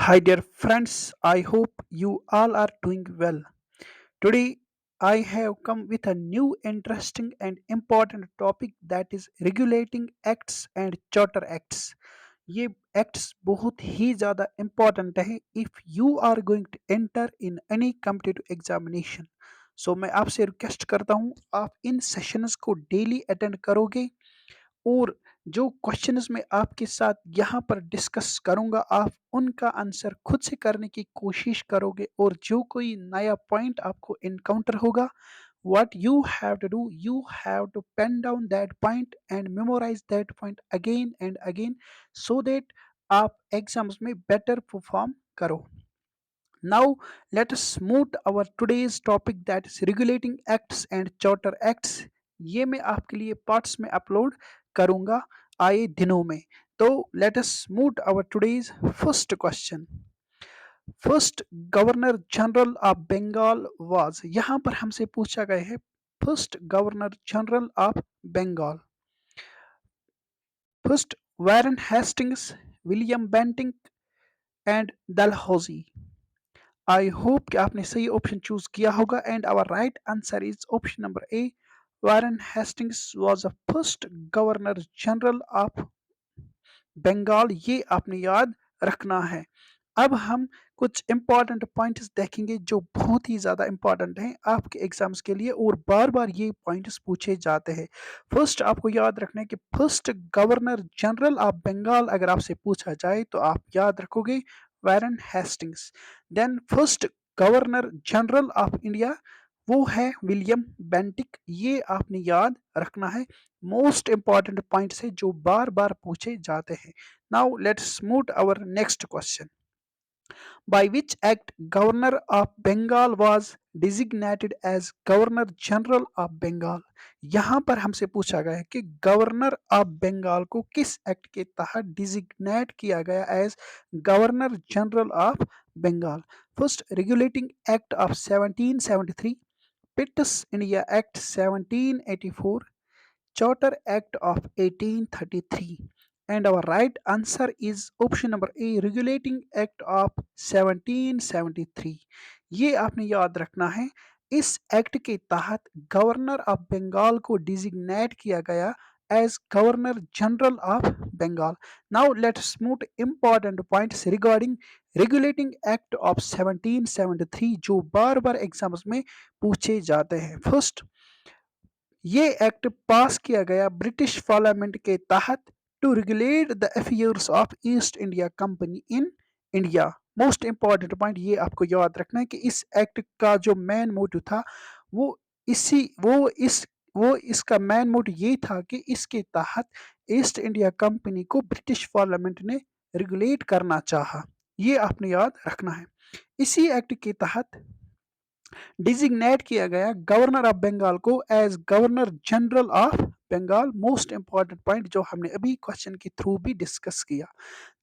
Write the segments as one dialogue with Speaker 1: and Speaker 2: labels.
Speaker 1: Hi, dear friends. I hope you all are doing well. Today, I have come with a new, interesting, and important topic that is regulating acts and charter acts. ये acts बहुत ही ज़्यादा important है if you are going to enter in any competitive examination. So मैं आपसे request करता हूँ आप इन sessions को डेली अटेंड करोगे और जो क्वेश्चंस मैं आपके साथ यहाँ पर डिस्कस करूँगा आप उनका आंसर खुद से करने की कोशिश करोगे और जो कोई नया पॉइंट आपको इनकाउंटर होगा what you have to do you have to pen down that point and memorize that point again and again so that आप एग्जाम्स में बेटर परफॉर्म करो. Now let us move to our today's topic that is regulating acts and charter acts. ये मैं आपके लिए parts में upload करूंगा आए दिनों में. तो let us move to our today's first question. First governor general of Bengal was यहाँ पर हमसे पूछा गया है first governor general of Bengal. First Warren Hastings, William Bentinck and Dalhousie. I hope कि आपने सही ऑप्शन चूज किया होगा and our right answer is option number A. Warren Hastings was the first governor general of Bengal. ये आपने याद रखना है. अब हम कुछ इंपॉर्टेंट पॉइंट्स देखेंगे जो बहुत ही ज़्यादा इंपॉर्टेंट हैं आपके एग्जाम्स के लिए और बार बार ये पॉइंट्स पूछे जाते हैं. फर्स्ट आपको याद रखना है कि first governor general of Bengal अगर आपसे पूछा जाए तो आप याद रखोगे Warren Hastings. Then first governor general of India वो है विलियम बेंटिक. ये आपने याद रखना है. मोस्ट इंपॉर्टेंट पॉइंट्स है जो बार बार पूछे जाते हैं. Now let's move our next question. By which act Governor of Bengal was designated as Governor General of Bengal. यहाँ पर हमसे पूछा गया है कि गवर्नर ऑफ बंगाल को किस एक्ट के तहत डिजिग्नेट किया गया as governor general of Bengal. First regulating act of 1773, Pitt's India act 1784, Charter Act of 1833. And our right answer is option number A, Regulating Act of 1773. ये आपने याद रखना है. इस एक्ट के तहत गवर्नर ऑफ बंगाल को डिजिग्नेट किया गया as governor general of Bengal. Now let's move important points regarding regulating act of 1773 जो बार बार एग्जाम्स में पूछे जाते हैं. फर्स्ट, ये एक्ट पास किया गया ब्रिटिश पार्लियामेंट के तहत to regulate the affairs of East India company in India. Most important point ये आपको याद रखना है कि इस एक्ट का जो मेन मोटिव था वो इसी वो इसका मेन मोटिव ये था कि इसके तहत ईस्ट इंडिया कंपनी को ब्रिटिश पार्लियामेंट ने रेगुलेट करना चाहा. ये आपने याद रखना है. इसी एक्ट के तहत डिजिग्नेट किया गया गवर्नर ऑफ बंगाल को as governor general of Bengal. Most important point जो हमने अभी क्वेश्चन के थ्रू भी डिस्कस किया.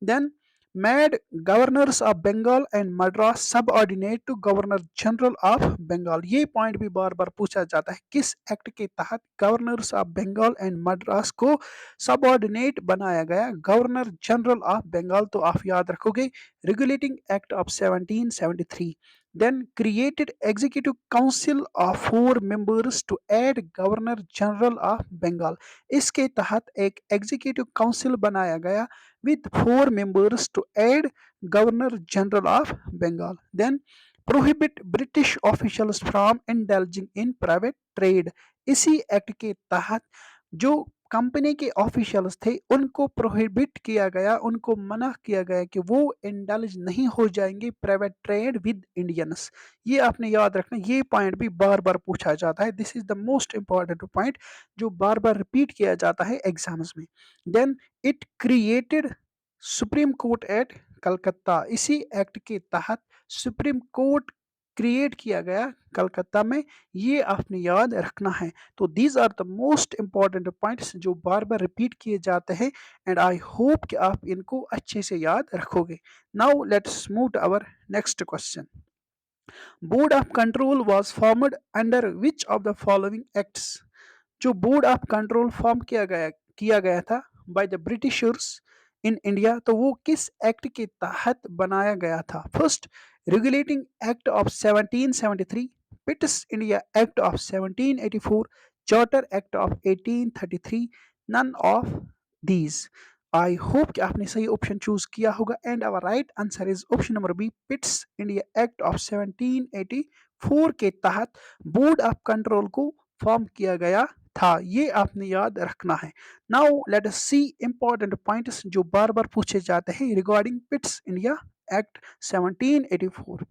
Speaker 1: Then made governors of Bengal and Madras subordinate to governor general of Bengal. ये पॉइंट भी बार बार पूछा जाता है किस एक्ट के तहत governors of Bengal and Madras को सब ऑर्डिनेट बनाया गया गवर्नर जनरल ऑफ बंगाल. तो आप याद रखोगे regulating act of 1773. Then created executive council of 4 members to add governor general of Bengal. इसके तहत एक एग्जीक्यूटिव काउंसिल बनाया गया with 4 members to add governor general of Bengal. Then prohibit British officials from indulging in private trade. इसी act के तहत जो company के ऑफिशियल्स थे उनको प्रोहिबिट किया गया, उनको मना किया गया कि वो इंडल्ज नहीं हो जाएंगे प्राइवेट ट्रेड विद इंडियंस. ये आपने याद रखना. ये पॉइंट भी बार बार पूछा जाता है. This is the most important point जो बार बार रिपीट किया जाता है एग्जाम्स में. Then it created supreme court at Calcutta. इसी एक्ट के तहत सुप्रीम कोर्ट क्रिएट किया गया कलकत्ता में. ये आपने याद रखना है. तो these are the most important points जो बार बार रिपीट किए जाते हैं एंड आई होप कि आप इनको अच्छे से याद रखोगे. Now let's move to our next question. Board of control was formed under which of the following acts. जो बोर्ड ऑफ कंट्रोल फॉर्म किया गया था by the Britishers in India, तो वो किस एक्ट के तहत बनाया गया था? First, regulating act of 1773, Pitt's India act of 1784, charter act of 1833, none of these. I hope कि आपने सही ऑप्शन चूज किया होगा and our right answer is option number B, Pitt's India act of 1784 के तहत बोर्ड ऑफ कंट्रोल को form किया गया था। ये आपने याद रखना है। Now let us see important points जो बार बार पूछे जाते हैं regarding Pitt's India act 1784।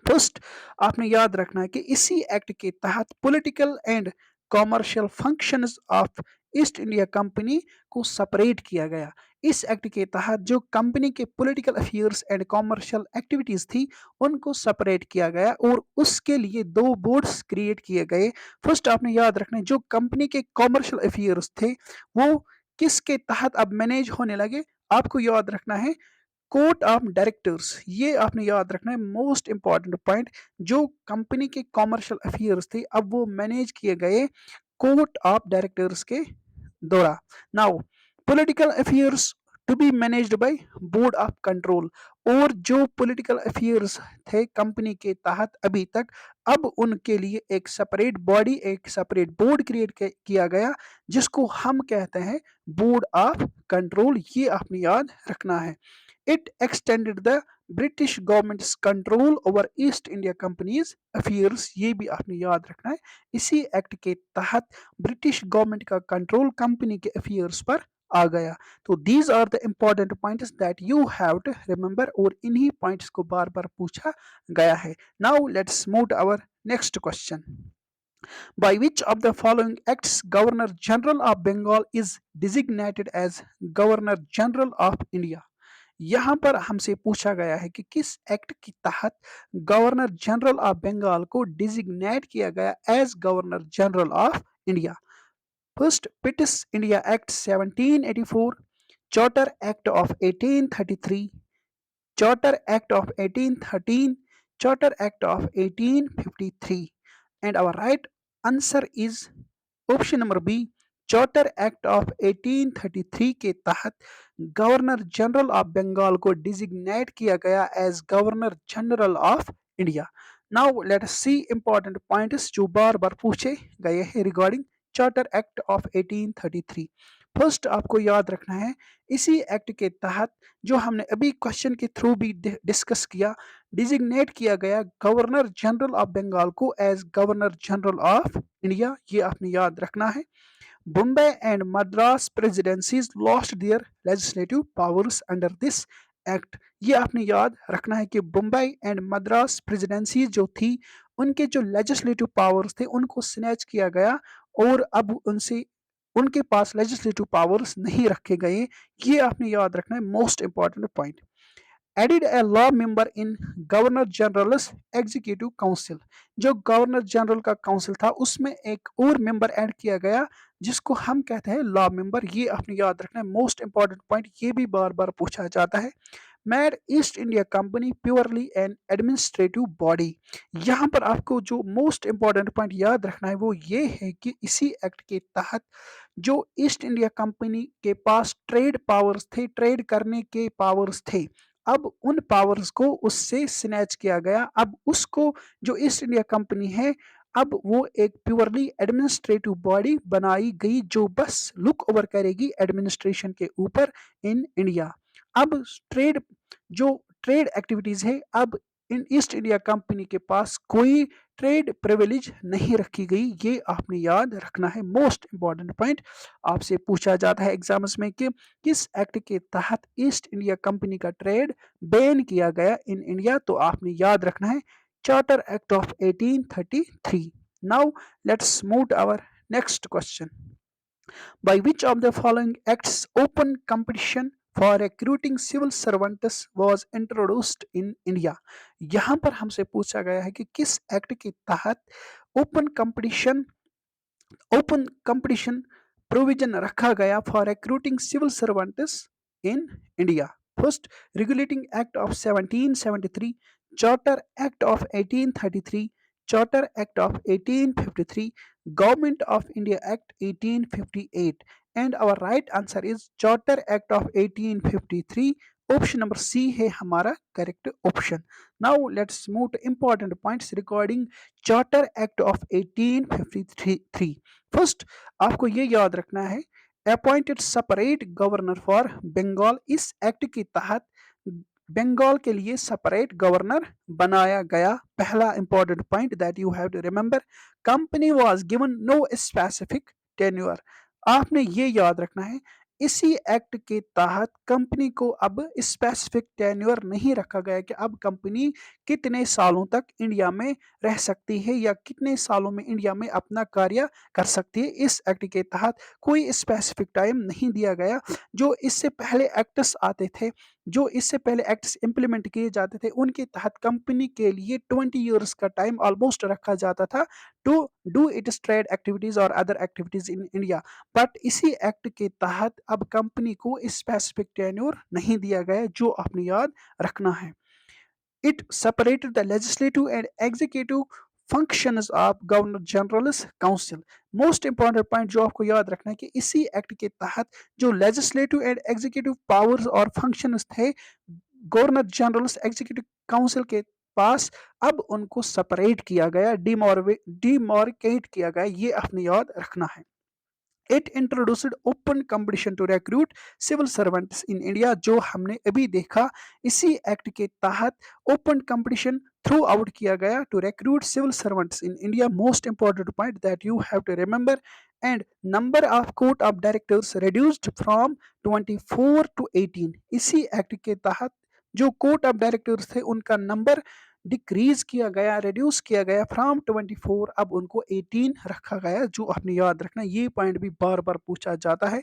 Speaker 1: First, आपने याद रखना है कि इसी एक्ट के तहत political and commercial functions of East India company को सेपरेट किया गया। इस एक्ट के तहत जो कंपनी के political affairs and commercial activities थी उनको सेपरेट किया गया और उसके लिए दो बोर्ड्स क्रिएट किए गए। फर्स्ट, आपने याद रखना है जो कंपनी के कॉमर्शियल अफेयर्स थे वो किसके तहत अब मैनेज होने लगे? आपको याद रखना है कोर्ट ऑफ डायरेक्टर्स। ये आपने याद रखना है मोस्ट इंपॉर्टेंट पॉइंट। जो कंपनी के कॉमर्शियल अफेयर्स थे अब वो मैनेज किए गए कोर्ट ऑफ डायरेक्टर्स के द्वारा। Now political affairs to be managed by board of control. और जो पॉलिटिकल अफेयर्स थे कंपनी के तहत अभी तक, अब उनके लिए एक सेपरेट बॉडी, एक सेपरेट बोर्ड क्रिएट किया गया जिसको हम कहते हैं बोर्ड ऑफ कंट्रोल। ये आपने याद रखना है। It extended the British governments control over east India companies affairs. ये भी आपने याद रखना है। इसी एक्ट के तहत ब्रिटिश गवर्नमेंट का कंट्रोल कंपनी के अफेयर्स पर आ गया। तो these are the important points that you have to remember और इन्हीं पॉइंट्स को बार बार पूछा गया है। Now let's move to our next question. By which of the following acts Governor General of Bengal is designated as Governor General of India? यहाँ पर हमसे पूछा गया है कि किस एक्ट के तहत गवर्नर जनरल ऑफ बंगाल को डिजिग्नेट किया गया as governor general of India. First, Pitt's India act 1784, charter act of 1833, charter act of 1813, charter act of 1853। And our right answer is option number B, charter act of 1833 के तहत governor general of Bengal को designate किया गया as governor general of India. Now let us see important points जो बार बार पूछे गए हैं regarding charter act of 1833। First, आपको याद रखना है इसी एक्ट के तहत जो हमने अभी क्वेश्चन के थ्रू भी डिस्कस किया, डिजिग्नेट किया गया गवर्नर जनरल ऑफ बंगाल को as governor general of India. ये आपने याद रखना है। Bombay and Madras presidencies lost their legislative powers under this act। ये आपने याद रखना है कि बम्बई एंड मद्रास प्रेसिडेंसी जो थी उनके जो लेजिस्लेटिव पावर्स थे उनको स्नैच किया गया और अब उनसे उनके पास लेजिस्लेटिव पावर्स नहीं रखे गए। ये आपने याद रखना है most important point. Added a law member in governor general executive council. जो गवर्नर जनरल का काउंसिल था उसमें एक और मेंबर ऐड किया गया जिसको हम कहते हैं लॉ मेंबर। ये आपने याद रखना है मोस्ट इंपॉर्टेंट पॉइंट। ये भी बार बार पूछा जाता है। Made east India company purely N administrative body. यहाँ पर आपको जो मोस्ट इंपॉर्टेंट पॉइंट याद रखना है वो ये है कि इसी एक्ट के तहत जो ईस्ट इंडिया कंपनी के पास ट्रेड पावर्स थे, ट्रेड करने के पावर्स थे, अब उन पावर्स को उससे स्नैच किया गया। अब उसको जो ईस्ट इंडिया कंपनी है अब वो एक प्योरली एडमिनिस्ट्रेटिव बॉडी बनाई गई जो बस लुक ओवर करेगी एडमिनिस्ट्रेशन के ऊपर इन इंडिया। अब ट्रेड जो ट्रेड एक्टिविटीज है अब इन ईस्ट इंडिया कंपनी के पास कोई ट्रेड प्रिविलेज नहीं रखी गई। ये आपने याद रखना है मोस्ट इंपॉर्टेंट पॉइंट। आपसे पूछा जाता है एग्जाम्स में कि किस एक्ट के तहत ईस्ट इंडिया कंपनी का ट्रेड बैन किया गया इन इंडिया, तो आपने याद रखना है charter act of 1833। Now let's move to our next question. By which of the following acts open competition for recruiting civil servants was introduced in India? यहाँ पर हमसे पूछा गया है कि किस एक्ट के तहत open competition open competition provision रखा गया for recruiting civil servants in India. First, regulating act of 1773, charter act of 1833, charter act of 1853, government of India act 1858। and our right answer is Charter Act of 1853. Option number C है हमारा correct option. Now let's move to important points regarding Charter Act of 1853. First, आपको ये याद रखना है appointed separate governor for Bengal. इस act के तहत बंगाल के लिए सेपरेट गवर्नर बनाया गया। पहला important point that you have to remember, company was given no specific tenure. आपने ये याद रखना है इसी एक्ट के तहत कंपनी को अब स्पेसिफिक टेन्योर नहीं रखा गया कि अब कंपनी कितने सालों तक इंडिया में रह सकती है या कितने सालों में इंडिया में अपना कार्य कर सकती है। इस एक्ट के तहत कोई स्पेसिफिक टाइम नहीं दिया गया। जो इससे पहले एक्ट्स आते थे, जो इससे पहले एक्ट्स इंप्लीमेंट किए जाते थे, उनके तहत कंपनी के लिए 20 ईयर्स का टाइम ऑलमोस्ट रखा जाता था to do its trade activities और other activities in India. But इसी एक्ट के तहत अब कंपनी को स्पेसिफिक टेन्योर नहीं दिया गया, जो आपने याद रखना है। It separated the legislative and executive functions of governor generals council. Most important point जो आपको याद रखना है कि इसी एक्ट के तहत जो लेजिस्लेटिव एंड एग्जीक्यूटिव पावर्स और फंक्शंस थे गवर्नर जनरल्स एग्जीक्यूटिव काउंसिल के पास, अब उनको सेपरेट किया गया, डिमार्केट किया गया। ये आपने याद रखना है। It introduced open competition to recruit civil servants in India. जो हमने अभी देखा, इसी एक्ट के तहत ओपन कंपटीशन थ्रू आउट किया गया to recruit civil servants in India. Most important point that you have to remember. And number of court of directors reduced from 24 to 18। इसी एक्ट के तहत जो कोर्ट ऑफ डायरेक्टर्स थे उनका number decrease किया गया, रिड्यूस किया गया फ्रॉम 24, अब उनको 18 रखा गया। जो आपने याद रखना, ये पॉइंट भी बार बार पूछा जाता है।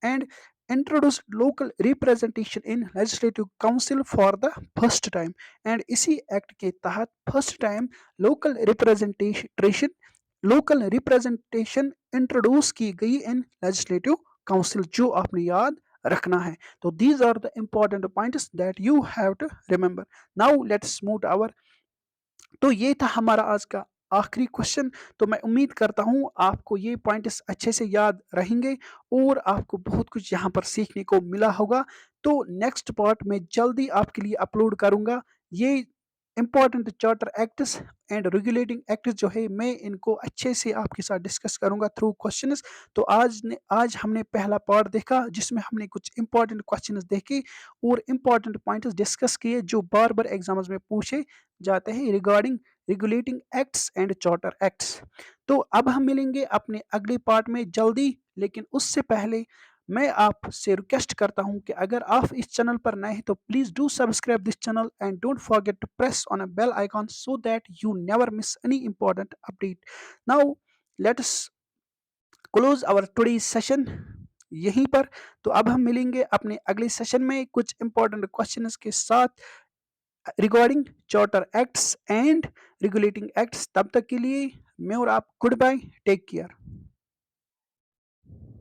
Speaker 1: And introduced local representation in legislative council for the first time. And इसी एक्ट के तहत first time local representation introduce की गई इन लेजिस्लेटिव काउंसिल, जो आपने याद रखना है। तो these are the important points that you have to remember. Now let's move our. तो ये था हमारा आज का आखिरी क्वेश्चन। तो मैं उम्मीद करता हूँ आपको ये पॉइंट्स अच्छे से याद रहेंगे और आपको बहुत कुछ यहाँ पर सीखने को मिला होगा। तो नेक्स्ट पार्ट में जल्दी आपके लिए अपलोड करूँगा। ये important charter acts and regulating acts जो है, मैं इनको अच्छे से आपके साथ डिस्कस करूंगा थ्रू क्वेश्चंस। तो आज हमने पहला पार्ट देखा जिसमें हमने कुछ इंपॉर्टेंट क्वेश्चंस देखे और इंपॉर्टेंट पॉइंट्स डिस्कस किए जो बार बार एग्जाम्स में पूछे जाते हैं regarding regulating acts and charter acts. तो अब हम मिलेंगे अपने अगले पार्ट में जल्दी, लेकिन उससे पहले मैं आपसे रिक्वेस्ट करता हूं कि अगर आप इस चैनल पर नए हैं तो please do subscribe this channel and don't forget to press on a bell icon so that you never miss any important update. Now let's close our today session यहीं पर। तो अब हम मिलेंगे अपने अगले सेशन में कुछ इंपॉर्टेंट क्वेश्चंस के साथ regarding charter acts and regulating acts. तब तक के लिए मैं और आप गुड बाय, टेक केयर।